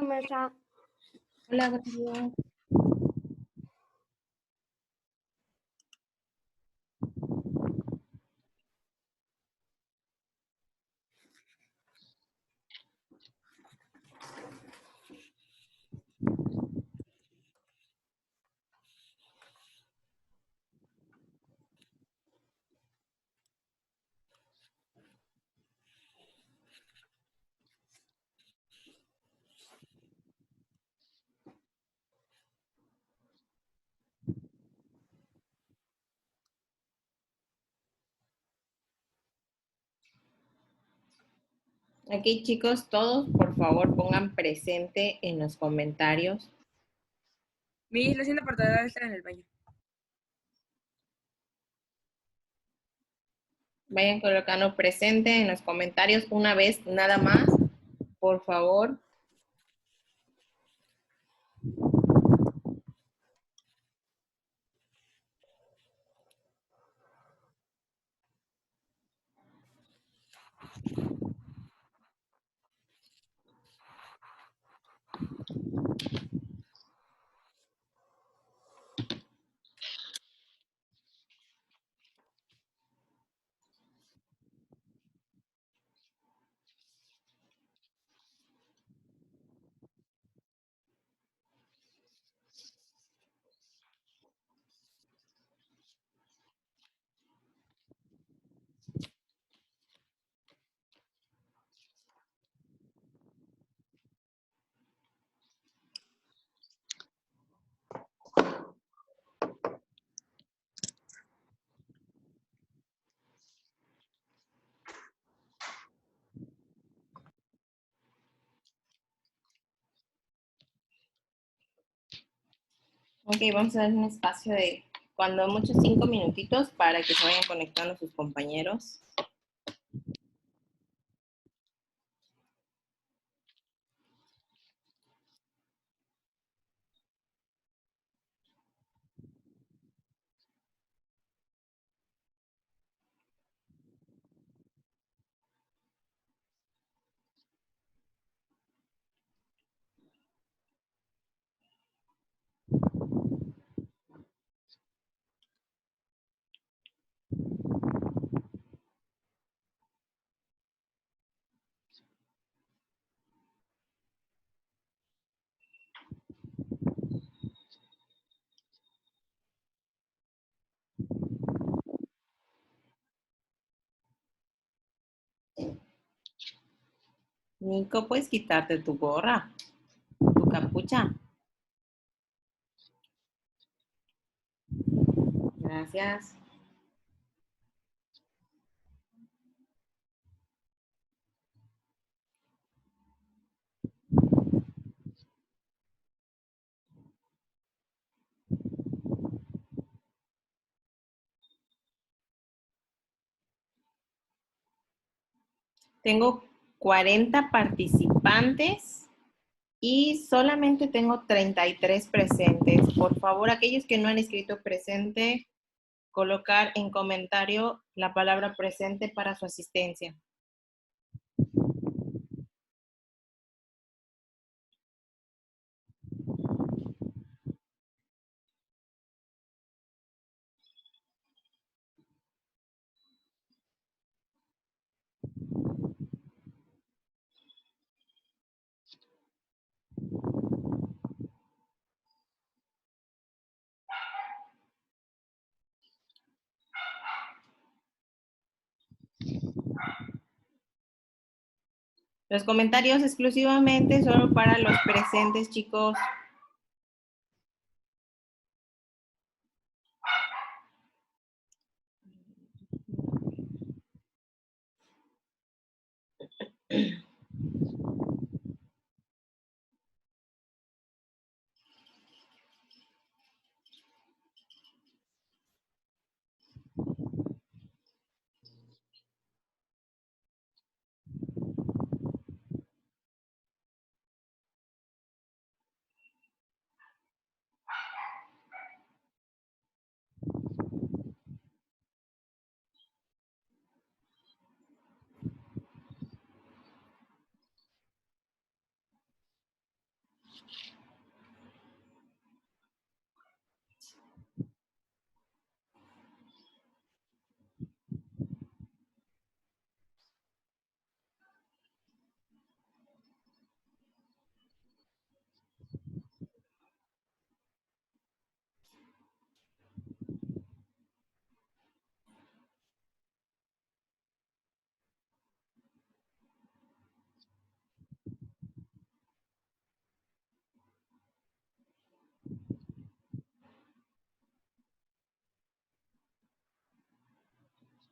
Mesa. Hola, Rocío. Aquí, chicos, todos, por favor, pongan presente en los comentarios. La siguiente portada debe estar en el baño. Vayan colocando presente en los comentarios una vez nada más, por favor. Ok, vamos a dar un espacio de, cuando mucho, 5 minutitos para que se vayan conectando sus compañeros. Nico, ¿puedes quitarte tu gorra, tu capucha? Gracias. Tengo 40 participantes y solamente tengo 33 presentes. Por favor, aquellos que no han escrito presente, colocar en comentario la palabra presente para su asistencia. Los comentarios exclusivamente solo para los presentes, chicos.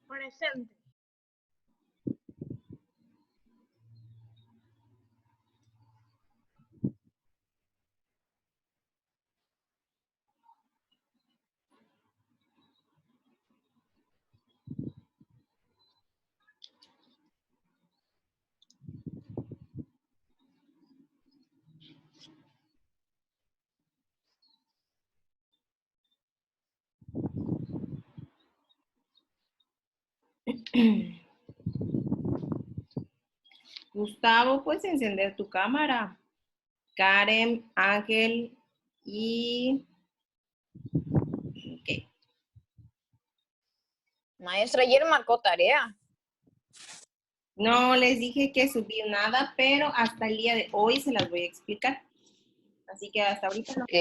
Presente. Gustavo, puedes encender tu cámara. Karen, Ángel y... Ok. Maestra, ayer marcó tarea. No les dije que subí nada, pero hasta el día de hoy se las voy a explicar. Así que hasta ahorita no. Ok.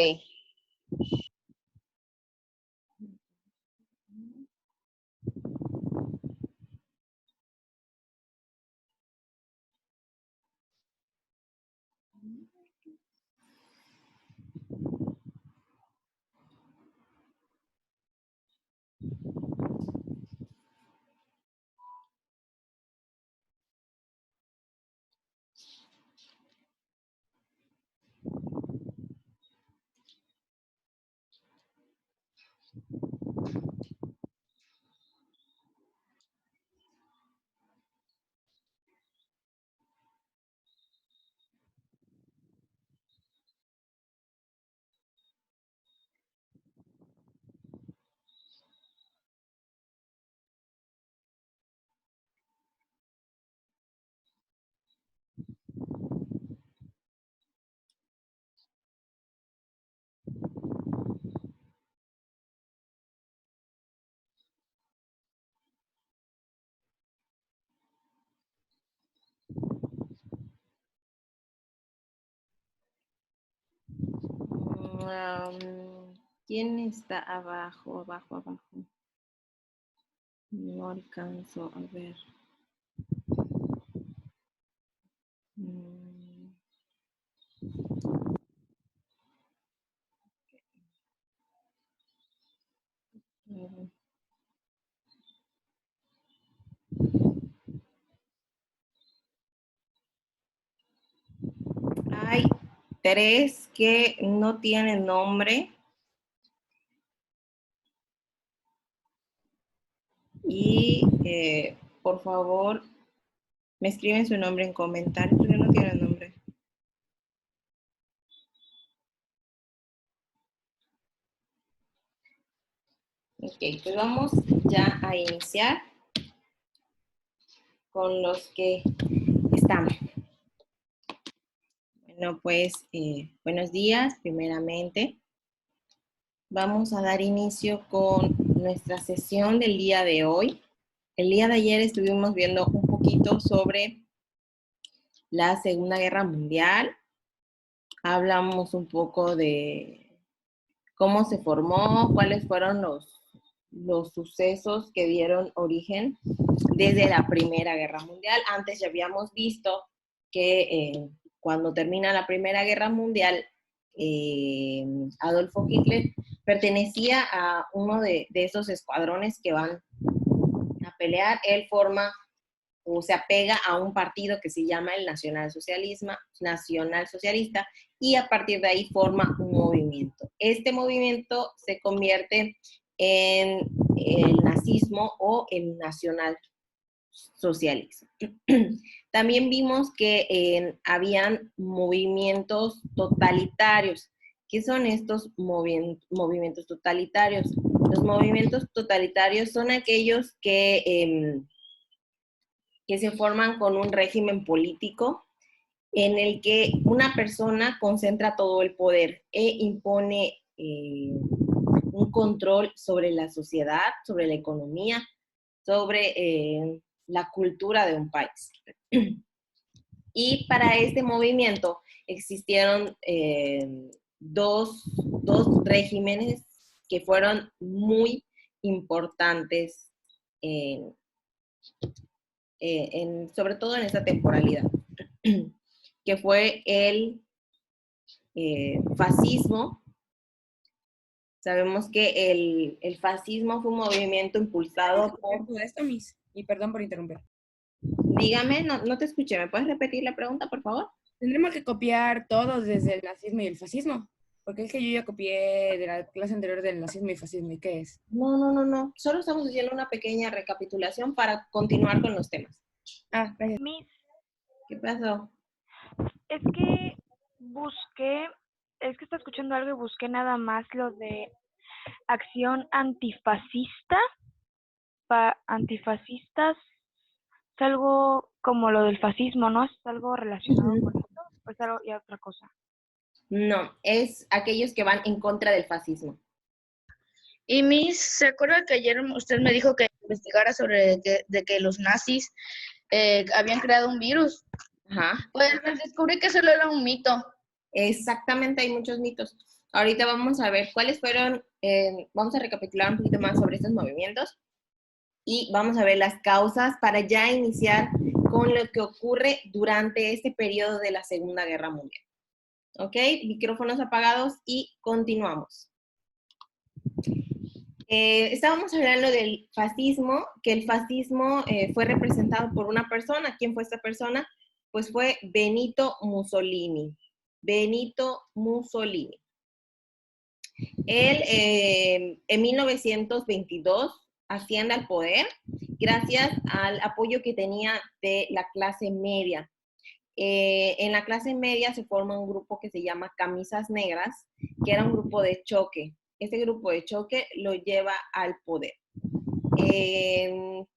¿Quién está abajo, abajo, abajo? No alcanzo a ver. Hay 3 que no tienen nombre. Y por favor, me escriben su nombre en comentarios porque no tienen nombre. Ok, pues vamos ya a iniciar con los que están. Bueno, pues buenos días, primeramente. Vamos a dar inicio con nuestra sesión del día de hoy. El día de ayer estuvimos viendo un poquito sobre la Segunda Guerra Mundial. Hablamos un poco de cómo se formó, cuáles fueron los sucesos que dieron origen desde la Primera Guerra Mundial. Antes ya habíamos visto que cuando termina la Primera Guerra Mundial, Adolfo Hitler pertenecía a uno de esos escuadrones que van a pelear. Él forma o se apega a un partido que se llama el nacionalsocialista, y a partir de ahí forma un movimiento. Este movimiento se convierte en el nazismo o el nacionalsocialismo. También vimos que habían movimientos totalitarios. ¿Qué son estos movimientos totalitarios? Los movimientos totalitarios son aquellos que se forman con un régimen político en el que una persona concentra todo el poder e impone un control sobre la sociedad, sobre la economía, sobre la cultura de un país. Y para este movimiento existieron dos regímenes que fueron muy importantes, sobre todo en esta temporalidad, que fue el fascismo. Sabemos que el fascismo fue un movimiento impulsado por... Todo esto, Miss. Y perdón por interrumpir. Dígame, no te escuché. ¿Me puedes repetir la pregunta, por favor? Tendremos que copiar todos desde el nazismo y el fascismo. Porque es que yo ya copié de la clase anterior del nazismo y fascismo. ¿Y qué es? No. Solo estamos haciendo una pequeña recapitulación para continuar con los temas. Ah, gracias. Miss, ¿Qué pasó? es que busqué, es que estaba escuchando algo y busqué nada más lo de acción antifascista. Antifascistas es algo como lo del fascismo, ¿no? Es algo relacionado con eso, o es algo y otra cosa. No, es aquellos que van en contra del fascismo. Y Miss, ¿se acuerda que ayer usted me dijo que investigara sobre de que los nazis habían creado un virus? Ajá. Pues descubrí que solo era un mito. Exactamente, hay muchos mitos. Ahorita vamos a ver cuáles fueron, vamos a recapitular un poquito más sobre estos movimientos y vamos a ver las causas para ya iniciar con lo que ocurre durante este periodo de la Segunda Guerra Mundial. ¿Ok? Micrófonos apagados y continuamos. Estábamos hablando del fascismo, que el fascismo fue representado por una persona. ¿Quién fue esta persona? Pues fue Benito Mussolini. Benito Mussolini. Él en 1922 asciende al poder gracias al apoyo que tenía de la clase media. En la clase media se forma un grupo que se llama Camisas Negras, que era un grupo de choque. Este grupo de choque lo lleva al poder.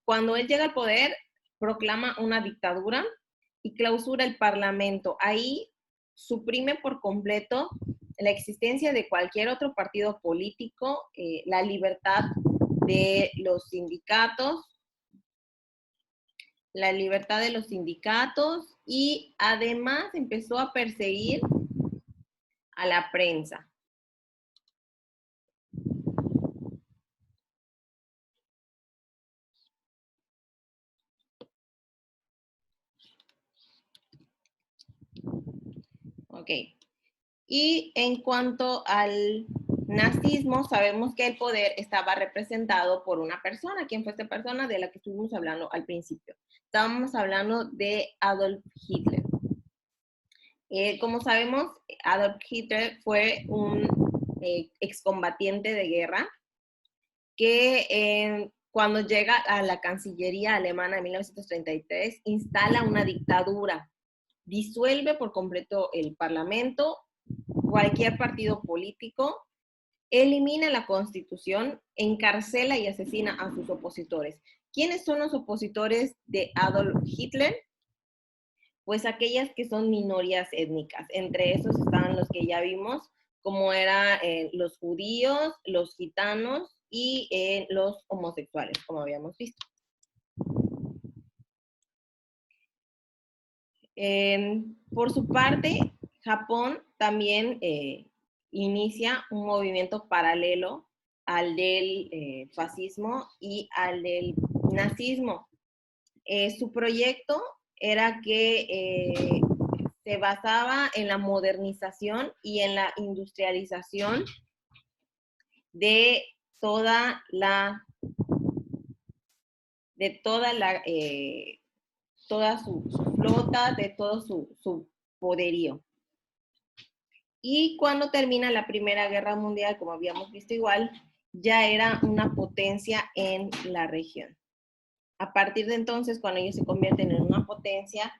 Cuando él llega al poder, proclama una dictadura y clausura el parlamento. Ahí suprime por completo la existencia de cualquier otro partido político, la libertad de los sindicatos, y además empezó a perseguir a la prensa. Ok. Y en cuanto al nazismo, sabemos que el poder estaba representado por una persona. ¿Quién fue esta persona de la que estuvimos hablando al principio? Estábamos hablando de Adolf Hitler. Como sabemos, Adolf Hitler fue un excombatiente de guerra que cuando llega a la Cancillería alemana en 1933, instala una dictadura, disuelve por completo el parlamento, cualquier partido político, elimina la Constitución, encarcela y asesina a sus opositores. ¿Quiénes son los opositores de Adolf Hitler? Pues aquellas que son minorías étnicas. Entre esos estaban los que ya vimos, como eran los judíos, los gitanos y los homosexuales, como habíamos visto. Por su parte, Japón también inicia un movimiento paralelo al del fascismo y al del nazismo. Su proyecto era que se basaba en la modernización y en la industrialización de toda su flota, de todo su poderío. Y cuando termina la Primera Guerra Mundial, como habíamos visto igual, ya era una potencia en la región. A partir de entonces, cuando ellos se convierten en una potencia,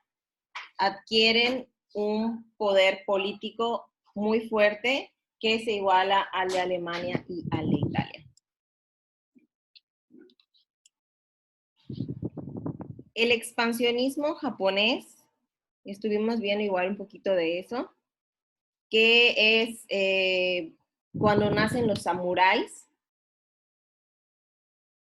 adquieren un poder político muy fuerte que se iguala al de Alemania y al de Italia. El expansionismo japonés estuvimos viendo igual un poquito de eso, que es cuando nacen los samuráis,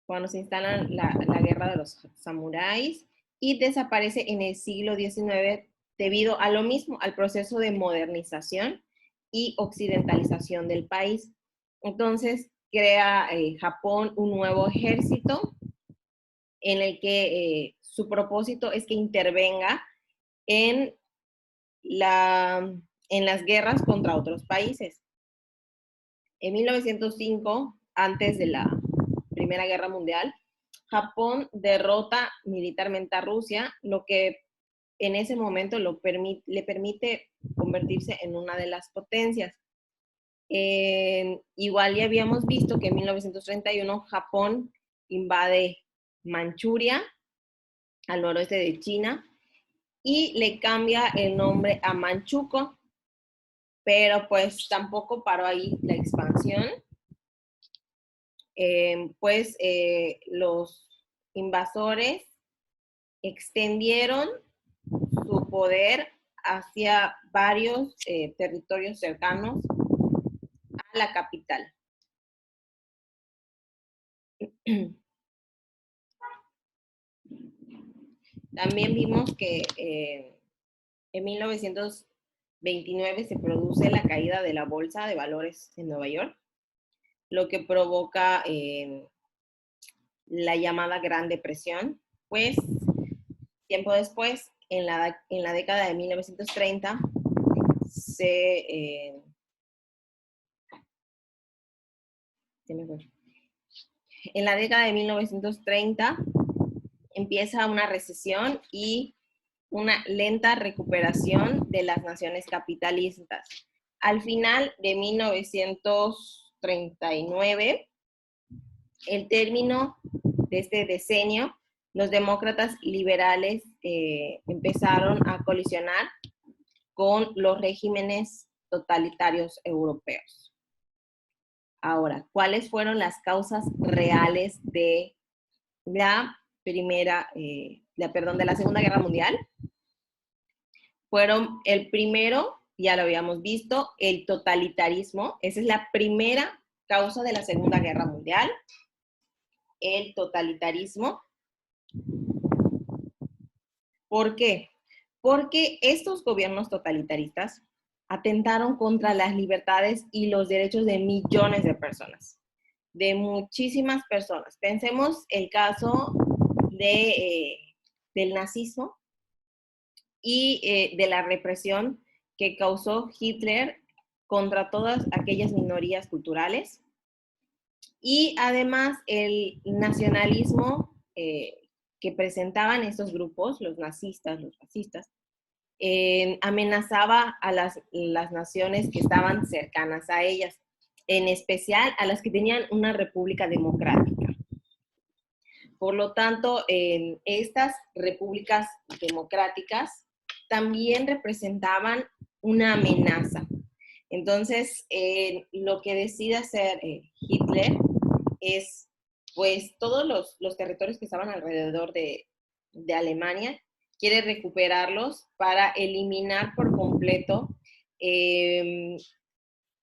cuando se instala la guerra de los samuráis, y desaparece en el siglo XIX debido a lo mismo, al proceso de modernización y occidentalización del país. Entonces crea Japón un nuevo ejército en el que su propósito es que intervenga en las guerras contra otros países. En 1905, antes de la Primera Guerra Mundial, Japón derrota militarmente a Rusia, lo que en ese momento le permite convertirse en una de las potencias. Igual ya habíamos visto que en 1931 Japón invade Manchuria, al noroeste de China, y le cambia el nombre a Manchukuo, pero pues tampoco paró ahí la expansión. Los invasores extendieron su poder hacia varios territorios cercanos a la capital. También vimos que en 1929 se produce la caída de la Bolsa de Valores en Nueva York, lo que provoca la llamada Gran Depresión. Pues tiempo después, en la década de 1930, en la década de 1930 empieza una recesión y una lenta recuperación de las naciones capitalistas. Al final de 1939, el término de este decenio, los demócratas liberales empezaron a colisionar con los regímenes totalitarios europeos. Ahora, ¿cuáles fueron las causas reales de la Segunda Guerra Mundial? Fueron el primero, ya lo habíamos visto, el totalitarismo. Esa es la primera causa de la Segunda Guerra Mundial, el totalitarismo. ¿Por qué? Porque estos gobiernos totalitaristas atentaron contra las libertades y los derechos de millones de personas, de muchísimas personas. Pensemos el caso del nazismo y de la represión que causó Hitler contra todas aquellas minorías culturales, y además el nacionalismo que presentaban estos grupos, los nazistas, los fascistas, amenazaba a las naciones que estaban cercanas a ellas, en especial a las que tenían una república democrática. Por lo tanto, estas repúblicas democráticas también representaban una amenaza. Entonces, lo que decide hacer Hitler es, pues, todos los territorios que estaban alrededor de Alemania, quiere recuperarlos para eliminar por completo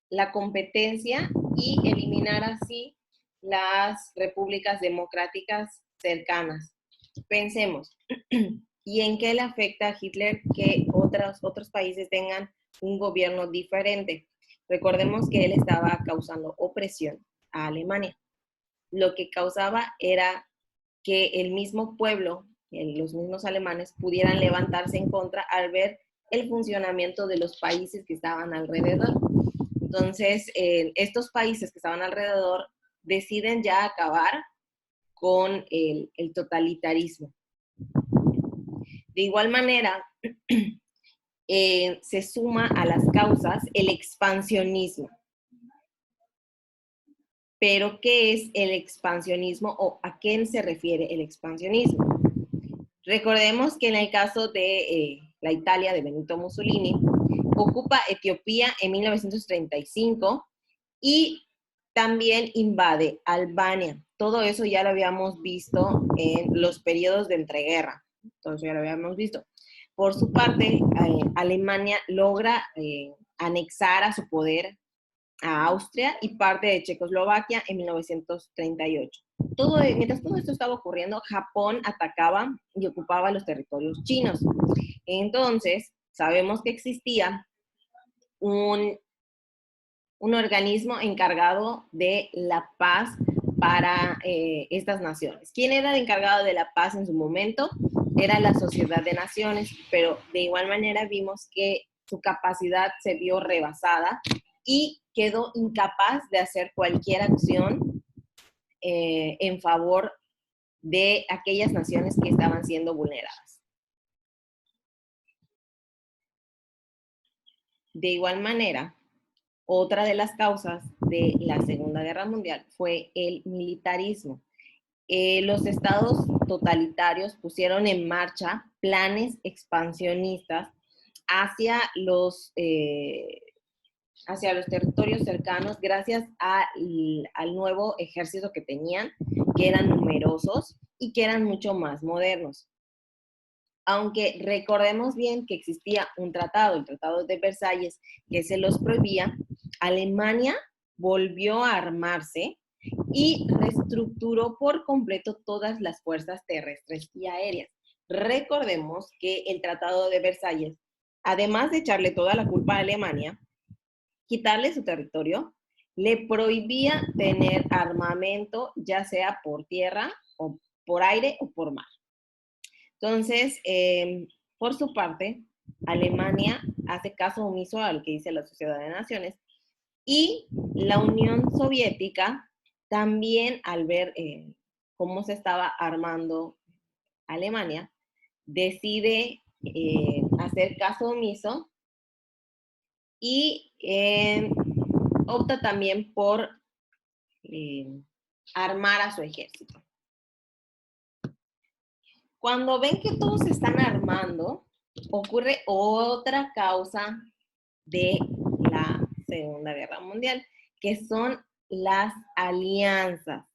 la competencia y eliminar así las repúblicas democráticas cercanas. Pensemos, ¿y en qué le afecta a Hitler que otros países tengan un gobierno diferente? Recordemos que él estaba causando opresión a Alemania. Lo que causaba era que el mismo pueblo, los mismos alemanes, pudieran levantarse en contra al ver el funcionamiento de los países que estaban alrededor. Entonces, estos países que estaban alrededor deciden ya acabar con el totalitarismo. De igual manera, se suma a las causas el expansionismo. Pero, ¿qué es el expansionismo o a quién se refiere el expansionismo? Recordemos que en el caso de la Italia de Benito Mussolini, ocupa Etiopía en 1935 y también invade Albania. Todo eso ya lo habíamos visto en los periodos de entreguerra. Todo eso ya lo habíamos visto. por su parte, Alemania logra anexar a su poder a Austria y parte de Checoslovaquia en 1938. Mientras todo esto estaba ocurriendo, Japón atacaba y ocupaba los territorios chinos. Entonces, sabemos que existía un organismo encargado de la paz para estas naciones. ¿Quién era el encargado de la paz en su momento? Era la Sociedad de Naciones, pero de igual manera vimos que su capacidad se vio rebasada y quedó incapaz de hacer cualquier acción en favor de aquellas naciones que estaban siendo vulneradas. De igual manera, otra de las causas de la Segunda Guerra Mundial fue el militarismo. Los estados totalitarios pusieron en marcha planes expansionistas hacia los territorios cercanos gracias al nuevo ejército que tenían, que eran numerosos y que eran mucho más modernos. Aunque recordemos bien que existía un tratado, el Tratado de Versalles, que se los prohibía, Alemania volvió a armarse y reestructuró por completo todas las fuerzas terrestres y aéreas. Recordemos que el Tratado de Versalles, además de echarle toda la culpa a Alemania, quitarle su territorio, le prohibía tener armamento, ya sea por tierra, o por aire o por mar. Entonces, por su parte, Alemania hace caso omiso a lo que dice la Sociedad de Naciones y la Unión Soviética también, al ver cómo se estaba armando Alemania, decide hacer caso omiso y opta también por armar a su ejército. Cuando ven que todos se están armando, ocurre otra causa de la Segunda Guerra Mundial, que son las alianzas.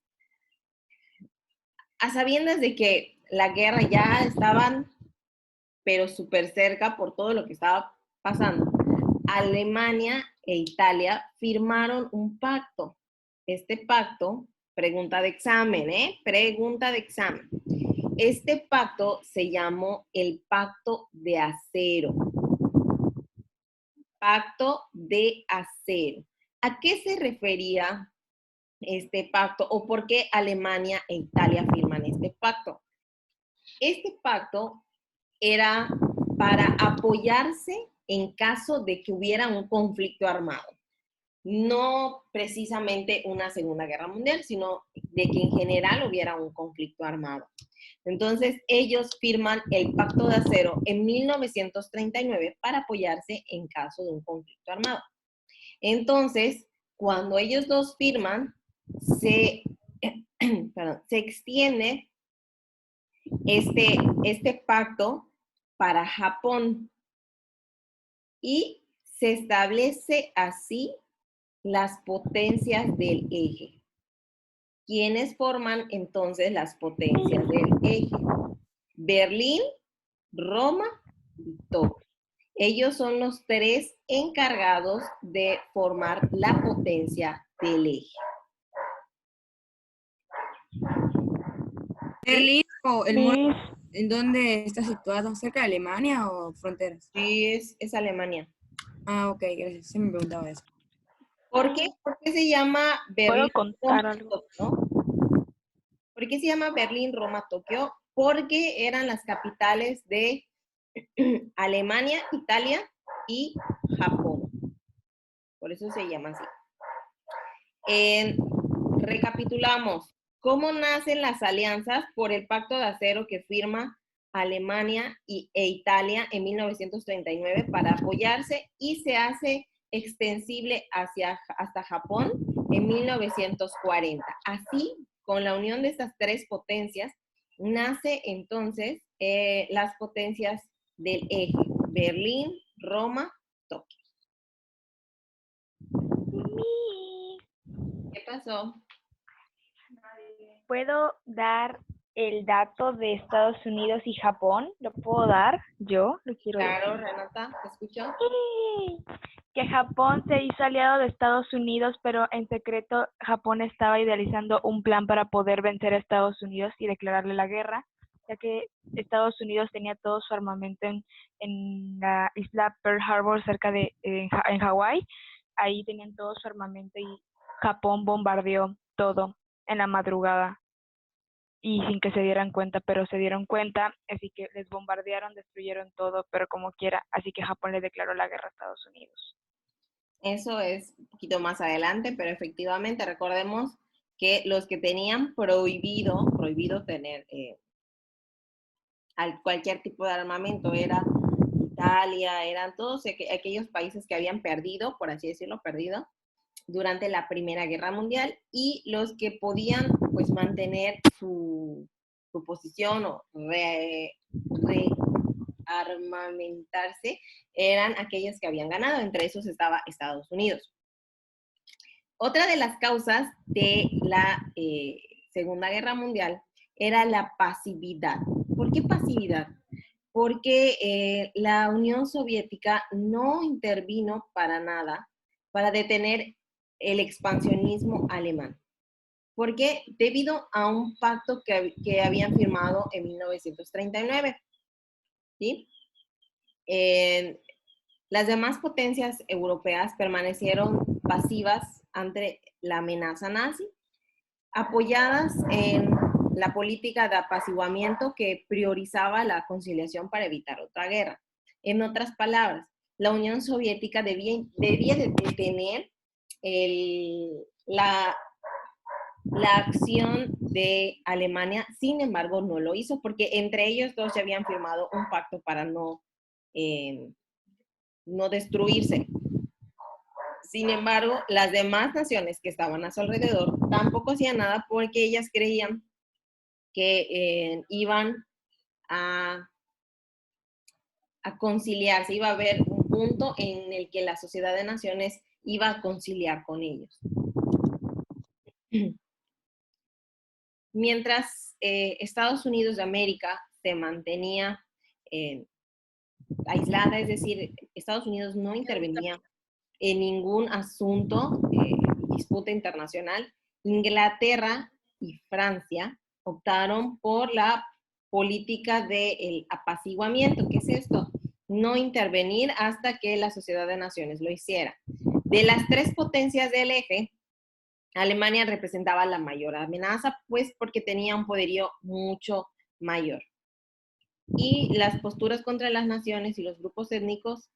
A sabiendas de que la guerra ya estaban, pero súper cerca por todo lo que estaba pasando, Alemania e Italia firmaron un pacto. Este pacto, pregunta de examen, pregunta de examen. Este pacto se llamó el Pacto de Acero. Pacto de Acero. ¿A qué se refería este pacto o por qué Alemania e Italia firman este pacto? Este pacto era para apoyarse en caso de que hubiera un conflicto armado. No precisamente una Segunda Guerra Mundial, sino de que en general hubiera un conflicto armado. Entonces, ellos firman el Pacto de Acero en 1939 para apoyarse en caso de un conflicto armado. Entonces, cuando ellos dos firman, se extiende este pacto para Japón y se establece así las potencias del eje. ¿Quiénes forman entonces las potencias del eje? Berlín, Roma y Tokio. Ellos son los tres encargados de formar la potencia del eje. Berlín o el Miss, muro, ¿en dónde está situado? ¿Cerca de Alemania o fronteras? Sí, es Alemania. Ah, ok, gracias. Se me preguntaba eso. ¿Por qué? ¿Por qué se llama Berlín, ¿puedo contar algo? Tokio? ¿Por qué se llama Berlín, Roma, Tokio? Porque eran las capitales de Alemania, Italia y Japón. Por eso se llama así. Recapitulamos. ¿Cómo nacen las alianzas por el Pacto de Acero que firma Alemania e Italia en 1939 para apoyarse y se hace extensible hasta Japón en 1940? Así, con la unión de estas tres potencias, nace entonces las potencias del eje: Berlín, Roma, Tokio. Miss, ¿Qué pasó? ¿puedo dar el dato de Estados Unidos y Japón. ¿Lo puedo dar? Yo lo quiero Claro, decir. Renata, ¿te escucho? ¡Sí! Que Japón se hizo aliado de Estados Unidos, pero en secreto Japón estaba idealizando un plan para poder vencer a Estados Unidos y declararle la guerra, ya que Estados Unidos tenía todo su armamento en la isla Pearl Harbor, cerca de en Hawái. Ahí tenían todo su armamento y Japón bombardeó todo en la madrugada y sin que se dieran cuenta, pero se dieron cuenta, así que les bombardearon, destruyeron todo, pero como quiera, así que Japón le declaró la guerra a Estados Unidos. Eso es un poquito más adelante, pero efectivamente recordemos que los que tenían prohibido tener cualquier tipo de armamento era Italia, eran todos aquellos países que habían perdido, por así decirlo, perdido durante la Primera Guerra Mundial, y los que podían pues mantener su posición o rearmamentarse eran aquellos que habían ganado, entre esos estaba Estados Unidos. Otra de las causas de la Segunda Guerra Mundial era la pasividad. ¿Por qué pasividad? Porque la Unión Soviética no intervino para nada para detener el expansionismo alemán. ¿Por qué? Debido a un pacto que habían firmado en 1939. ¿Sí? Las demás potencias europeas permanecieron pasivas ante la amenaza nazi, apoyadas en la política de apaciguamiento que priorizaba la conciliación para evitar otra guerra. En otras palabras, la Unión Soviética debía de detener la acción de Alemania, sin embargo no lo hizo porque entre ellos dos ya habían firmado un pacto para no destruirse. Sin embargo, las demás naciones que estaban a su alrededor tampoco hacían nada porque ellas creían que iban a conciliarse, iba a haber un punto en el que la Sociedad de Naciones iba a conciliar con ellos. Mientras Estados Unidos de América se mantenía aislada, es decir, Estados Unidos no intervenía en ningún asunto, disputa internacional, Inglaterra y Francia optaron por la política del apaciguamiento. ¿Qué es esto? No intervenir hasta que la Sociedad de Naciones lo hiciera. De las tres potencias del eje, Alemania representaba la mayor amenaza, pues porque tenía un poderío mucho mayor. Y las posturas contra las naciones y los grupos étnicos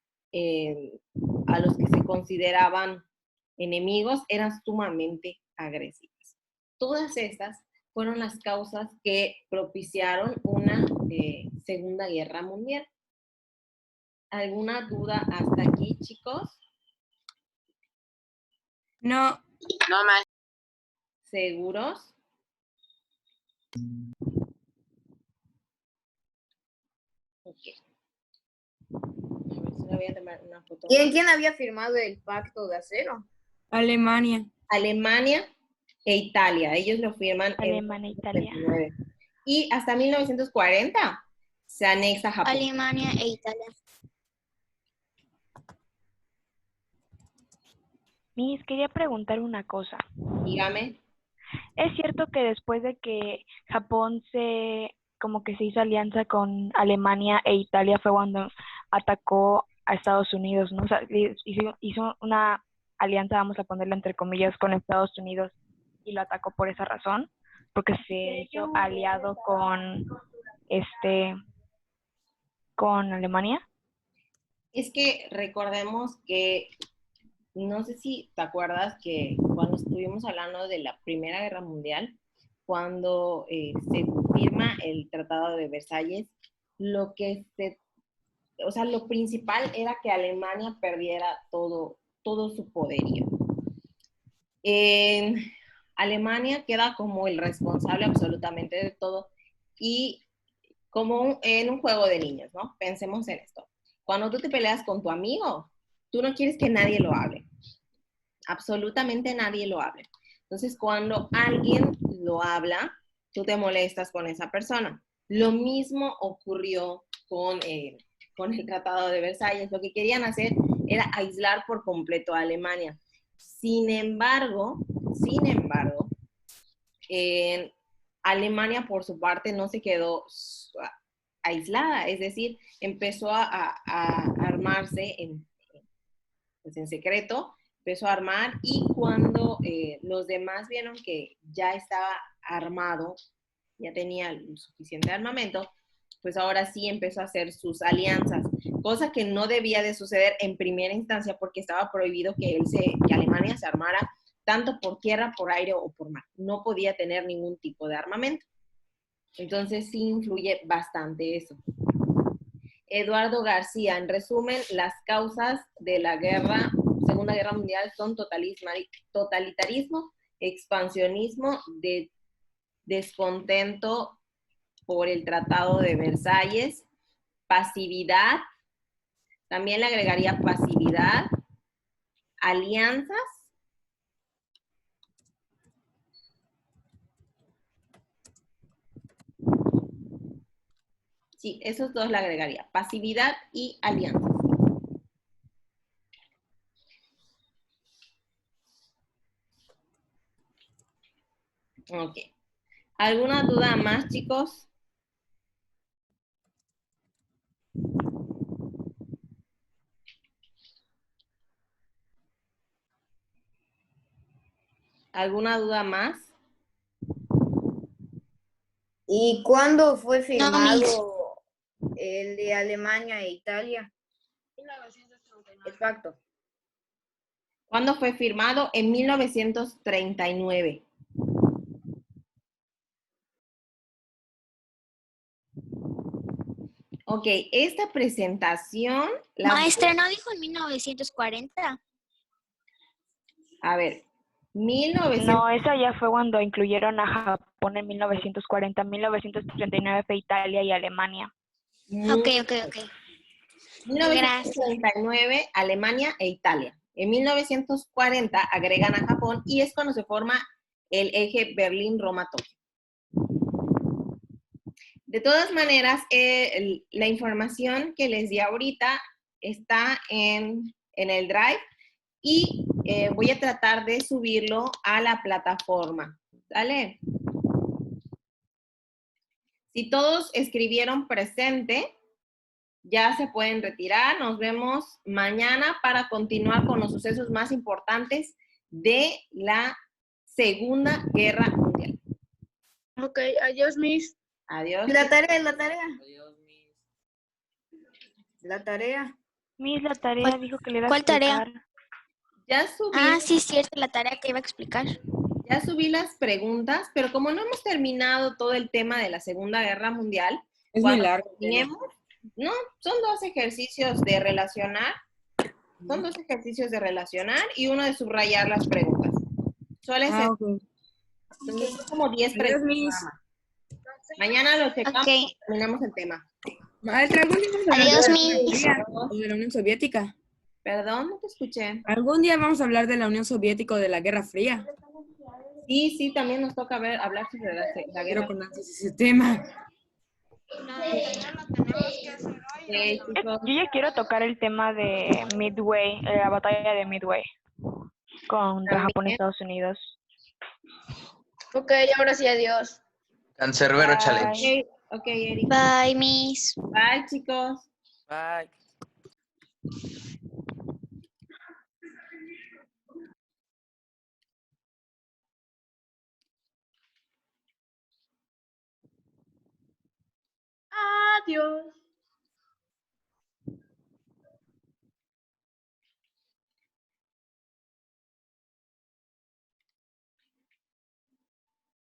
a los que se consideraban enemigos eran sumamente agresivas. Todas estas fueron las causas que propiciaron una Segunda Guerra Mundial. ¿Alguna duda hasta aquí, chicos? No, No más. ¿Seguros? Ok. A ver si le voy a tomar una foto. ¿Quién había firmado el pacto de acero? Alemania. Alemania e Italia. Ellos lo firman Alemania e Italia. 1939. Y hasta 1940 se anexa Japón. Alemania e Italia. Miss, quería preguntar una cosa. Dígame. ¿Es cierto que después de que Japón como que se hizo alianza con Alemania e Italia fue cuando atacó a Estados Unidos, ¿no? O sea, hizo una alianza, vamos a ponerla entre comillas, con Estados Unidos y lo atacó por esa razón, porque se hizo aliado con Alemania. Es que recordemos que, no sé si te acuerdas que cuando estuvimos hablando de la Primera Guerra Mundial, cuando se firma el Tratado de Versalles, lo principal era que Alemania perdiera todo su poderío. Alemania queda como el responsable absolutamente de todo y como en un juego de niños, ¿no? Pensemos en esto. Cuando tú te peleas con tu amigo, tú no quieres que nadie lo hable. Absolutamente nadie lo hable. Entonces, cuando alguien lo habla, tú te molestas con esa persona. Lo mismo ocurrió con el Tratado de Versalles. Lo que querían hacer era aislar por completo a Alemania. Sin embargo, Alemania por su parte no se quedó aislada, es decir, empezó a armarse pues en secreto, empezó a armar, y cuando los demás vieron que ya estaba armado, ya tenía el suficiente armamento, pues ahora sí empezó a hacer sus alianzas, cosa que no debía de suceder en primera instancia porque estaba prohibido que Alemania se armara tanto por tierra, por aire o por mar. No podía tener ningún tipo de armamento. Entonces sí influye bastante eso. Eduardo García, en resumen, las causas de la Segunda Guerra Mundial son totalitarismo, expansionismo, descontento por el Tratado de Versalles, pasividad, también le agregaría pasividad, alianzas, sí, esos dos le agregaría, pasividad y alianzas. Ok. ¿Alguna duda más, chicos? ¿Alguna duda más? ¿Y cuándo fue No, firmado el de Alemania e Italia? El pacto. ¿Cuándo fue firmado? En 1939. Ok, esta presentación, Maestra, ¿no dijo en 1940? a ver, 1900, No, esa ya fue cuando incluyeron a Japón en 1940, 1939 fue Italia y Alemania. Ok. 1939, Alemania e Italia. En 1940 agregan a Japón y es cuando se forma el eje Berlín-Roma-Tokio. De todas maneras, la información que les di ahorita está en el Drive y voy a tratar de subirlo a la plataforma. ¿Sale? Si todos escribieron presente, ya se pueden retirar. Nos vemos mañana para continuar con los sucesos más importantes de la Segunda Guerra Mundial. Ok, adiós, Miss. Adiós. La tarea. Adiós, Miss. La tarea. Miss, la tarea dijo que le iba a ¿Cuál tarea? explicar. Ya subí, Ah, sí, es cierto, la tarea que iba a explicar. ya subí las preguntas, pero como no hemos terminado todo el tema de la Segunda Guerra Mundial, Es muy cuando largo. terminemos, no, son dos ejercicios de relacionar. Son dos ejercicios de relacionar y uno de subrayar las preguntas. Suele ser, Ah, ok. entonces, son como 10 Adiós, preguntas Miss. nada más. Mañana lo checamos Ok. y terminamos el tema. Maestra, ¿algún día vamos a hablar Adiós, de la Miss. Guerra Fría o de la Unión Soviética? Perdón, no te escuché. ¿Algún día vamos a hablar de la Unión Soviética o de la Guerra Fría? Sí, también nos toca hablar sobre la Quiero guerra. con ansias ese tema. Chicos, Yo ya quiero tocar el tema de Midway, la batalla de Midway contra Japón y también. Estados Unidos. Ok, ahora sí, adiós. Cancerbero Bye. Challenge. Ok, Eric. Bye, Miss. Bye, chicos. Bye. Adiós.